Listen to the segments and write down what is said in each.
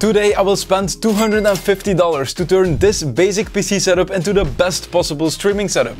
Today I will spend $250 to turn this basic PC setup into the best possible streaming setup.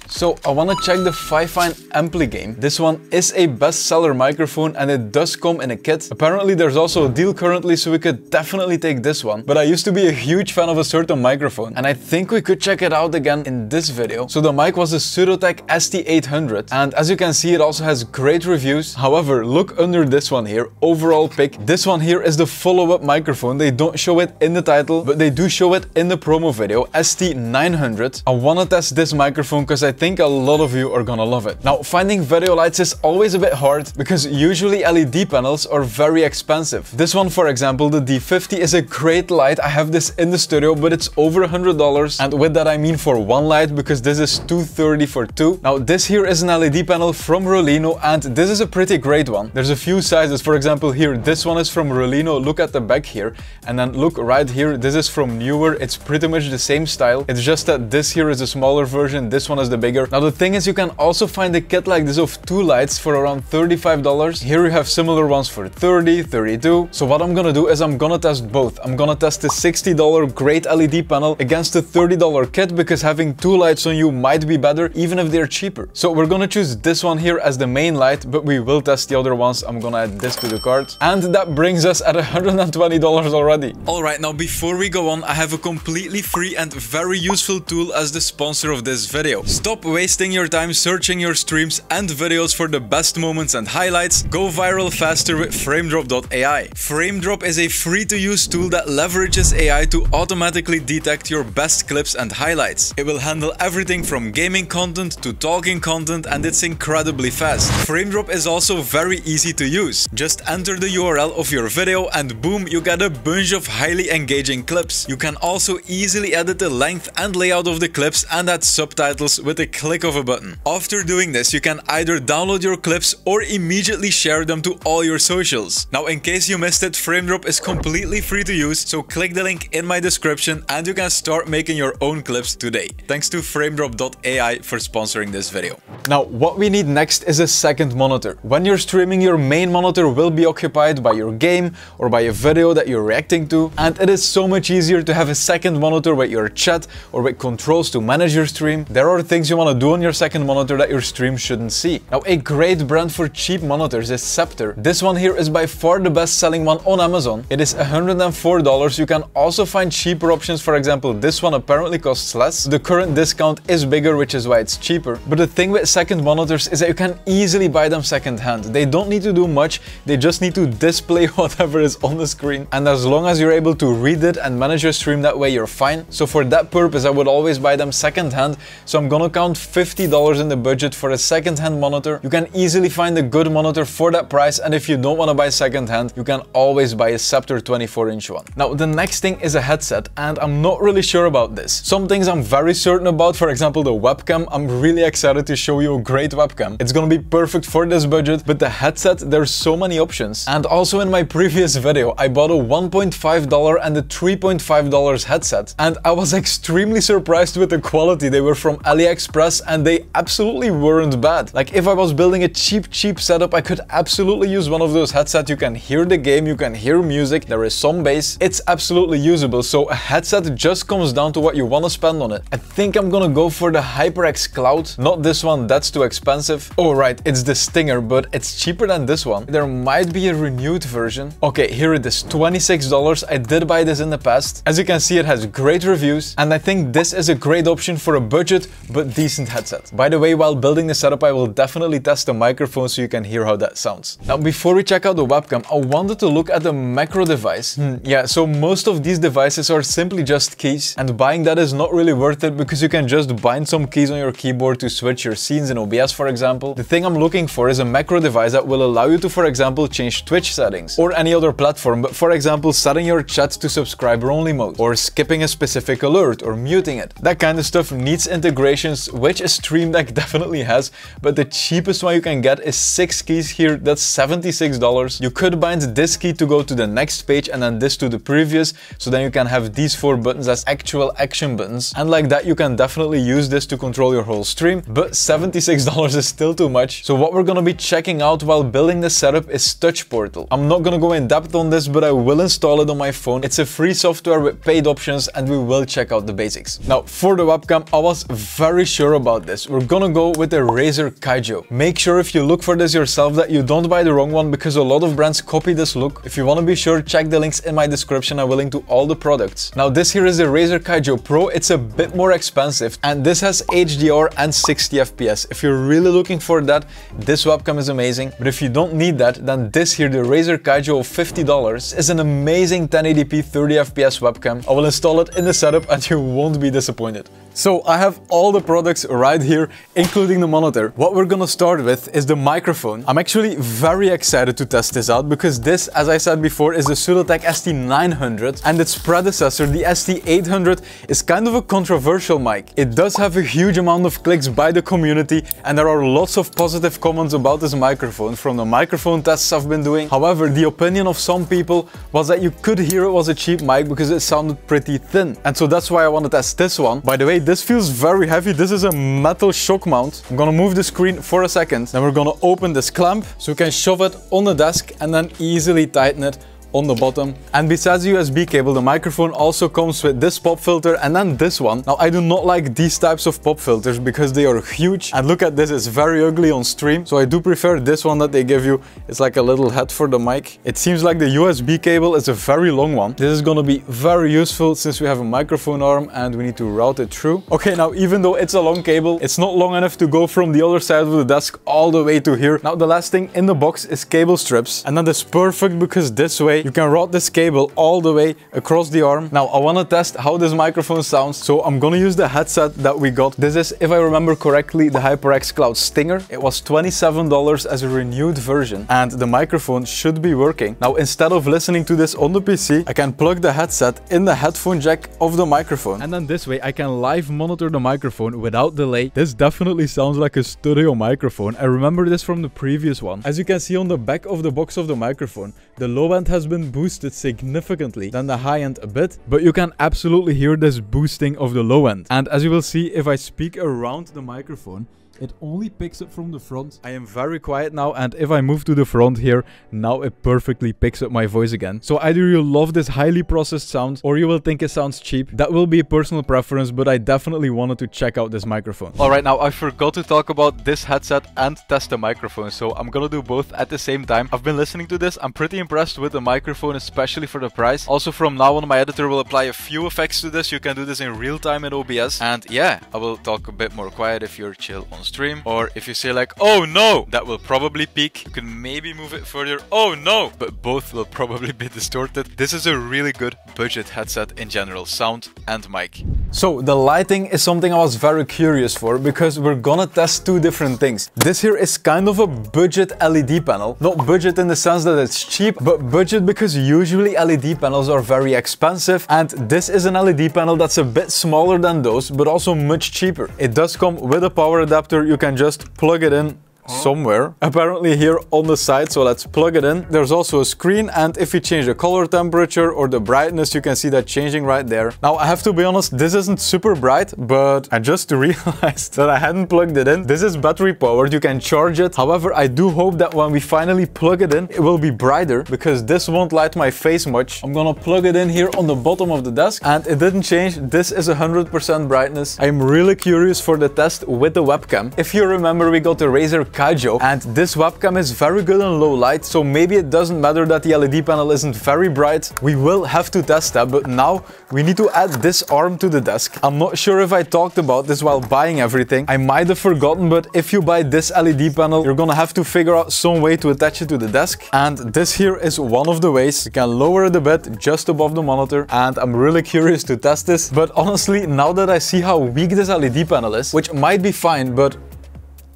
So I want to check the Fifine Ampli game. This one is a bestseller microphone and it does come in a kit. Apparently there's also a deal currently, so we could definitely take this one. But I used to be a huge fan of a certain microphone and I think we could check it out again in this video. So the mic was a Pseudotech ST800 and as you can see it also has great reviews. However, look under this one here, overall pick. This one here is the follow-up microphone. They don't show it in the title, but they do show it in the promo video, ST900. I want to test this microphone because I think a lot of you are gonna love it. Now, finding video lights is always a bit hard because usually LED panels are very expensive. This one, for example, the D50 is a great light. I have this in the studio, but it's over $100. And with that I mean for one light because this is $230 for two. Now, this here is an LED panel from Rolino and this is a pretty great one. There's a few sizes. For example, here, this one is from Rolino. Look at the back here. And then look right here, this is from Neewer. It's pretty much the same style. It's just that this here is a smaller version. This one is the bigger. Now the thing is, you can also find a kit like this of two lights for around $35. Here you have similar ones for $30, $32. So what I'm gonna do is I'm gonna test both. I'm gonna test the $60 great LED panel against the $30 kit because having two lights on you might be better even if they're cheaper. So we're gonna choose this one here as the main light, but we will test the other ones. I'm gonna add this to the cart. And that brings us at $120 already. Alright, now before we go on, I have a completely free and very useful tool as the sponsor of this video. Stop wasting your time searching your streams and videos for the best moments and highlights. Go viral faster with Framedrop.ai. Framedrop is a free-to-use tool that leverages AI to automatically detect your best clips and highlights. It will handle everything from gaming content to talking content and it's incredibly fast. Framedrop is also very easy to use. Just enter the URL of your video and boom, you get a bunch of highly engaging clips. You can also easily edit the length and layout of the clips and add subtitles with a click of a button. After doing this, you can either download your clips or immediately share them to all your socials. Now, in case you missed it, Framedrop is completely free to use, so click the link in my description and you can start making your own clips today. Thanks to Framedrop.ai for sponsoring this video. Now, what we need next is a second monitor. When you're streaming, your main monitor will be occupied by your game or by a video that you're reacting to, and it is so much easier to have a second monitor with your chat or with controls to manage your stream. There are things you want to do on your second monitor that your stream shouldn't see. Now, a great brand for cheap monitors is Scepter. This one here is by far the best selling one on Amazon. It is $104. You can also find cheaper options. For example, this one apparently costs less. The current discount is bigger, which is why it's cheaper. But the thing with second monitors is that you can easily buy them second hand. They don't need to do much. They just need to display whatever is on the screen. And as long as you're able to read it and manage your stream that way, you're fine. So for that purpose, I would always buy them second hand. So I'm gonna count $50 in the budget for a second-hand monitor. You can easily find a good monitor for that price, and if you don't want to buy second-hand, you can always buy a Scepter 24-inch one. Now, the next thing is a headset, and I'm not really sure about this. Some things I'm very certain about, for example, the webcam. I'm really excited to show you a great webcam. It's gonna be perfect for this budget, but the headset, there's so many options. And also in my previous video, I bought a $1.5 and a $3.5 headset, and I was extremely surprised with the quality. They were from AliExpress and they absolutely weren't bad. Like, if I was building a cheap setup, I could absolutely use one of those headsets. You can hear the game, you can hear music, there is some bass. It's absolutely usable. So a headset just comes down to what you want to spend on it. I think I'm gonna go for the HyperX Cloud. Not this one, that's too expensive. Oh right, it's the Stinger, but it's cheaper than this one. There might be a renewed version. Okay, here it is, $26. I did buy this in the past. As you can see, it has great reviews, and I think this is a great option for a budget but decent headset. By the way, while building the setup, I will definitely test the microphone so you can hear how that sounds. Now, before we check out the webcam, I wanted to look at the macro device. Yeah, so most of these devices are simply just keys, and buying that is not really worth it because you can just bind some keys on your keyboard to switch your scenes in OBS, for example. The thing I'm looking for is a macro device that will allow you to, for example, change Twitch settings or any other platform, but for example, setting your chat to subscriber only mode or skipping a specific alert or muting it. That kind of stuff needs integration, keys, which a Stream Deck definitely has, but the cheapest one you can get is 6 keys here. That's $76. You could bind this key to go to the next page and then this to the previous, so then you can have these 4 buttons as actual action buttons, and like that you can definitely use this to control your whole stream, but $76 is still too much. So what we're gonna be checking out while building this setup is Touch Portal. I'm not gonna go in depth on this, but I will install it on my phone. It's a free software with paid options and we will check out the basics. Now for the webcam, I was very sure about this. We're gonna go with the Razer Kaijo. Make sure if you look for this yourself that you don't buy the wrong one, because a lot of brands copy this look. If you want to be sure, check the links in my description. I will link to all the products. Now this here is the Razer Kaijo Pro. It's a bit more expensive and this has HDR and 60 FPS. If you're really looking for that, this webcam is amazing. But if you don't need that, then this here, the Razer Kaijo of $50, is an amazing 1080p 30 FPS webcam. I will install it in the setup and you won't be disappointed. So I have all the products right here, including the monitor. What we're gonna start with is the microphone. I'm actually very excited to test this out because this, as I said before, is the Pseudotech ST900, and its predecessor, the ST800, is kind of a controversial mic. It does have a huge amount of clicks by the community and there are lots of positive comments about this microphone from the microphone tests I've been doing. However, the opinion of some people was that you could hear it was a cheap mic because it sounded pretty thin. And so that's why I want to test this one. By the way, this feels very heavy. This is a metal shock mount. I'm gonna move the screen for a second. Then we're gonna open this clamp so you can shove it on the desk and then easily tighten it on the bottom. And besides the USB cable, the microphone also comes with this pop filter and then this one. Now I do not like these types of pop filters because they are huge, and look at this, it's very ugly on stream. So I do prefer this one that they give you. It's like a little head for the mic. It seems like the USB cable is a very long one. This is gonna be very useful since we have a microphone arm and we need to route it through. Okay, now even though it's a long cable, it's not long enough to go from the other side of the desk all the way to here. Now the last thing in the box is cable strips, and that is perfect because this way you can route this cable all the way across the arm. Now I want to test how this microphone sounds, so I'm gonna use the headset that we got. This is, if I remember correctly, the HyperX Cloud Stinger. It was $27 as a renewed version and the microphone should be working. Now instead of listening to this on the PC, I can plug the headset in the headphone jack of the microphone, and then this way I can live monitor the microphone without delay. This definitely sounds like a studio microphone. I remember this from the previous one. As you can see on the back of the box of the microphone, the low end has been boosted significantly than the high end a bit, but you can absolutely hear this boosting of the low end. And as you will see, if I speak around the microphone, it only picks up from the front. I am very quiet now, and if I move to the front here, now it perfectly picks up my voice again. So either you love this highly processed sound or you will think it sounds cheap. That will be a personal preference, but I definitely wanted to check out this microphone. Alright, now I forgot to talk about this headset and test the microphone, so I'm gonna do both at the same time. I've been listening to this. I'm pretty impressed with the microphone, especially for the price. Also, from now on, my editor will apply a few effects to this. You can do this in real time in OBS. And yeah, I will talk a bit more quiet if you're chill on stream, or if you say like, oh no, that will probably peak. You can maybe move it further, oh no, but both will probably be distorted. This is a really good budget headset in general, sound and mic. So the lighting is something I was very curious for because we're gonna test two different things. This here is kind of a budget LED panel. Not budget in the sense that it's cheap, but budget because usually LED panels are very expensive, and this is an LED panel that's a bit smaller than those, but also much cheaper. It does come with a power adapter. You can just plug it in somewhere, apparently here on the side, so let's plug it in. There's also a screen, and if you change the color temperature or the brightness, you can see that changing right there. Now I have to be honest, this isn't super bright, but I just realized that I hadn't plugged it in. This is battery powered, you can charge it. However, I do hope that when we finally plug it in, it will be brighter, because this won't light my face much. I'm gonna plug it in here on the bottom of the desk, and it didn't change. This is 100% brightness. I'm really curious for the test with the webcam. If you remember, we got the Razer Kaijo, and this webcam is very good in low light, so maybe it doesn't matter that the LED panel isn't very bright. We will have to test that, but now we need to add this arm to the desk. I'm not sure if I talked about this while buying everything. I might have forgotten, but if you buy this LED panel, you're gonna have to figure out some way to attach it to the desk, and this here is one of the ways. You can lower it a bit just above the monitor, and I'm really curious to test this. But honestly, now that I see how weak this LED panel is, which might be fine, but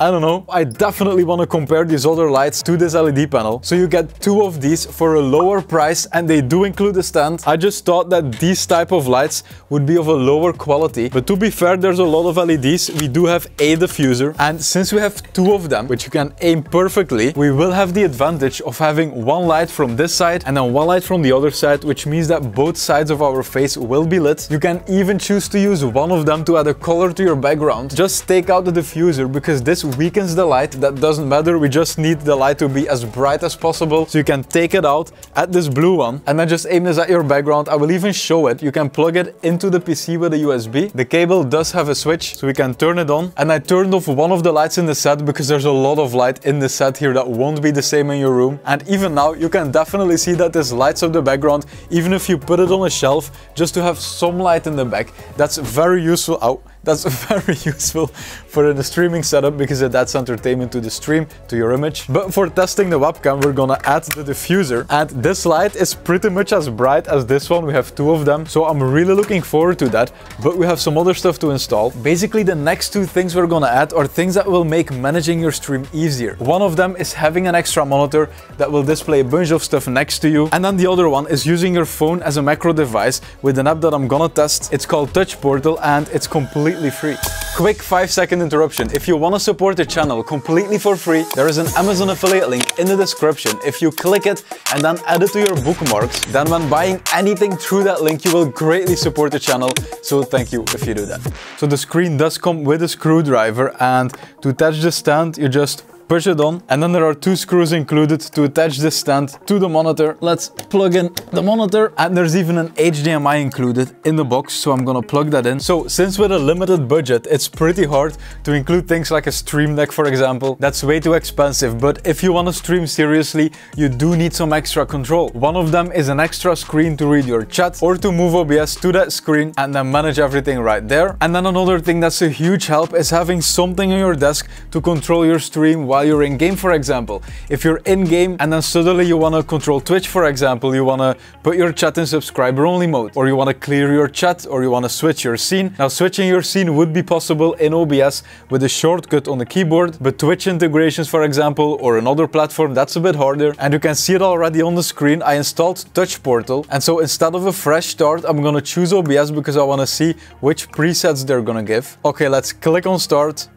I don't know. I definitely want to compare these other lights to this LED panel. So you get two of these for a lower price, and they do include a stand. I just thought that these type of lights would be of a lower quality, but to be fair, there's a lot of LEDs. We do have a diffuser, and since we have two of them, which you can aim perfectly, we will have the advantage of having one light from this side and then one light from the other side, which means that both sides of our face will be lit. You can even choose to use one of them to add a color to your background. Just take out the diffuser because this weakens the light. That doesn't matter, we just need the light to be as bright as possible. So you can take it out, add this blue one, and then just aim this at your background. I will even show it. You can plug it into the PC with a USB. The cable does have a switch, so we can turn it on. And I turned off one of the lights in the set because there's a lot of light in the set here that won't be the same in your room. And even now, you can definitely see that this lights up the background, even if you put it on a shelf, just to have some light in the back. That's very useful. Oh, that's very useful for a streaming setup because it adds entertainment to the stream, to your image. But for testing the webcam, we're gonna add the diffuser. And this light is pretty much as bright as this one. We have two of them, so I'm really looking forward to that. But we have some other stuff to install. Basically, the next two things we're gonna add are things that will make managing your stream easier. One of them is having an extra monitor that will display a bunch of stuff next to you. And then the other one is using your phone as a macro device with an app that I'm gonna test. It's called Touch Portal, and it's completely free. Quick 5-second interruption. If you want to support the channel completely for free, there is an Amazon affiliate link in the description. If you click it and then add it to your bookmarks, then when buying anything through that link, you will greatly support the channel. So thank you if you do that. So the screen does come with a screwdriver, and to attach the stand, you just push it on, and then there are two screws included to attach this stand to the monitor. Let's plug in the monitor, and there's even an HDMI included in the box, so I'm gonna plug that in. So since with a limited budget, it's pretty hard to include things like a Stream Deck, for example. That's way too expensive, but if you want to stream seriously, you do need some extra control. One of them is an extra screen to read your chat or to move OBS to that screen and then manage everything right there. And then another thing that's a huge help is having something on your desk to control your stream while you're in game, for example. If you're in game and then suddenly you want to control Twitch, for example, you want to put your chat in subscriber only mode, or you want to clear your chat, or you want to switch your scene. Now, switching your scene would be possible in OBS with a shortcut on the keyboard, but Twitch integrations, for example, or another platform, that's a bit harder. And you can see it already on the screen. I installed Touch Portal, and so instead of a fresh start, I'm gonna choose OBS because I want to see which presets they're gonna give. Okay, let's click on start.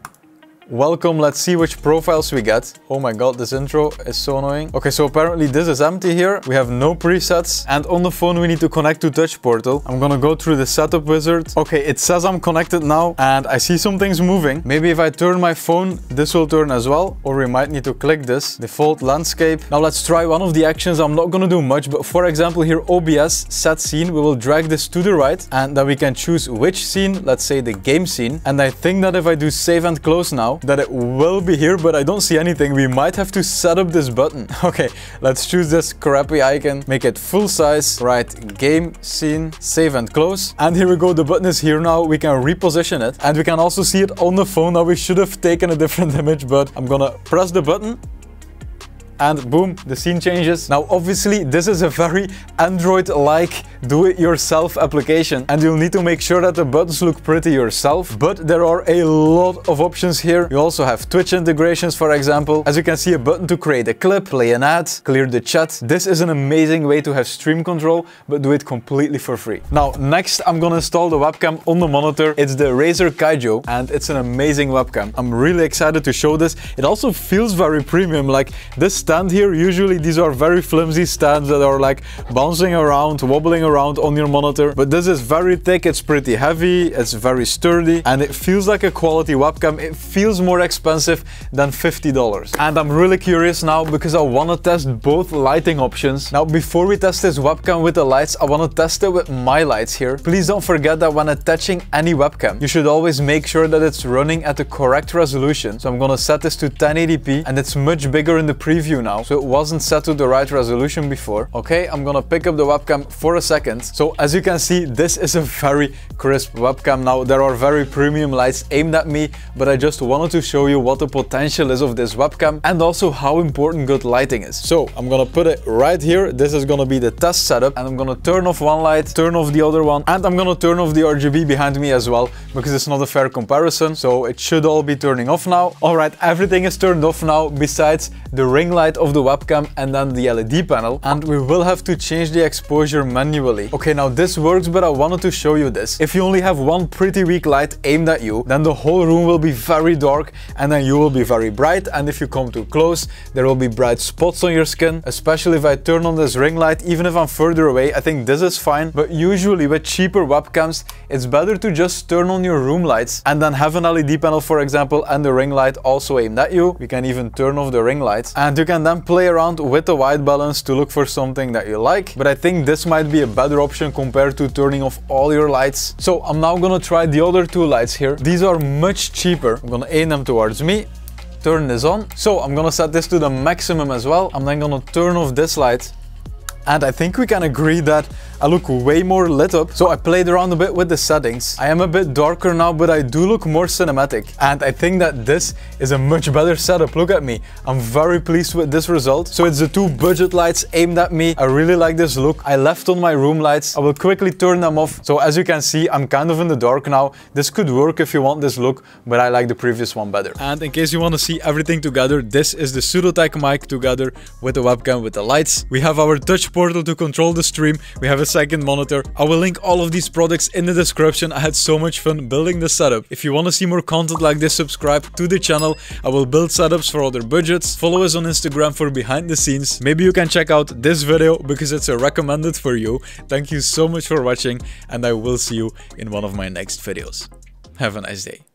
Welcome, let's see which profiles we get. Oh my god, this intro is so annoying. Okay, so apparently this is empty here. We have no presets, and on the phone we need to connect to Touch Portal. I'm gonna go through the setup wizard. Okay, it says I'm connected now, and I see some things moving. Maybe if I turn my phone, this will turn as well, or we might need to click this. Default landscape. Now let's try one of the actions. I'm not gonna do much, but for example here, OBS set scene, we will drag this to the right, and then we can choose which scene, let's say the game scene. And I think that if I do save and close now, that it will be here, but I don't see anything. We might have to set up this button. Okay, let's choose this crappy icon, make it full size, right, game scene, save and close. And here we go, the button is here now. We can reposition it, and we can also see it on the phone. Now we should have taken a different image, but I'm gonna press the button, and boom, the scene changes. Now obviously this is a very Android-like do-it-yourself application, and you'll need to make sure that the buttons look pretty yourself, but there are a lot of options here. You also have Twitch integrations, for example. As you can see, a button to create a clip, play an ad, clear the chat. This is an amazing way to have stream control, but do it completely for free. Now next, I'm gonna install the webcam on the monitor. It's the Razer Kaijo, and it's an amazing webcam. I'm really excited to show this. It also feels very premium. Like this stand here, usually these are very flimsy stands that are like bouncing around, wobbling around on your monitor, but this is very thick, it's pretty heavy, it's very sturdy, and it feels like a quality webcam. It feels more expensive than $50. And I'm really curious now because I want to test both lighting options. Now before we test this webcam with the lights, I want to test it with my lights here. Please don't forget that when attaching any webcam, you should always make sure that it's running at the correct resolution. So I'm gonna set this to 1080p, and it's much bigger in the preview preview now, so it wasn't set to the right resolution before. Okay, I'm gonna pick up the webcam for a second. So as you can see, this is a very crisp webcam now. There are very premium lights aimed at me, but I just wanted to show you what the potential is of this webcam and also how important good lighting is. So I'm gonna put it right here. This is gonna be the test setup, and I'm gonna turn off one light, turn off the other one, and I'm gonna turn off the RGB behind me as well, because it's not a fair comparison. So it should all be turning off now. Alright, everything is turned off now besides the ring light of the webcam and then the LED panel, and we will have to change the exposure manually. Okay, now this works, but I wanted to show you this. If you only have one pretty weak light aimed at you, then the whole room will be very dark and then you will be very bright, and if you come too close, there will be bright spots on your skin, especially if I turn on this ring light. Even if I'm further away, I think this is fine, but usually with cheaper webcams, it's better to just turn on your room lights and then have an LED panel, for example, and the ring light also aimed at you. You can even turn off the ring lights, and you can then play around with the white balance to look for something that you like, but I think this might be a better option compared to turning off all your lights. So I'm now gonna try the other two lights here. These are much cheaper. I'm gonna aim them towards me, turn this on. So I'm gonna set this to the maximum as well. I'm then gonna turn off this light, and I think we can agree that I look way more lit up. So I played around a bit with the settings. I am a bit darker now, but I do look more cinematic. And I think that this is a much better setup. Look at me. I'm very pleased with this result. So it's the two budget lights aimed at me. I really like this look. I left on my room lights. I will quickly turn them off. So as you can see, I'm kind of in the dark now. This could work if you want this look, but I like the previous one better. And in case you want to see everything together, this is the Pseudotech mic together with the webcam with the lights. We have our touch portal to control the stream. We have a second monitor. I will link all of these products in the description. I had so much fun building this setup. If you want to see more content like this, subscribe to the channel. I will build setups for other budgets. Follow us on Instagram for behind the scenes. Maybe you can check out this video because it's a recommended for you. Thank you so much for watching, and I will see you in one of my next videos. Have a nice day.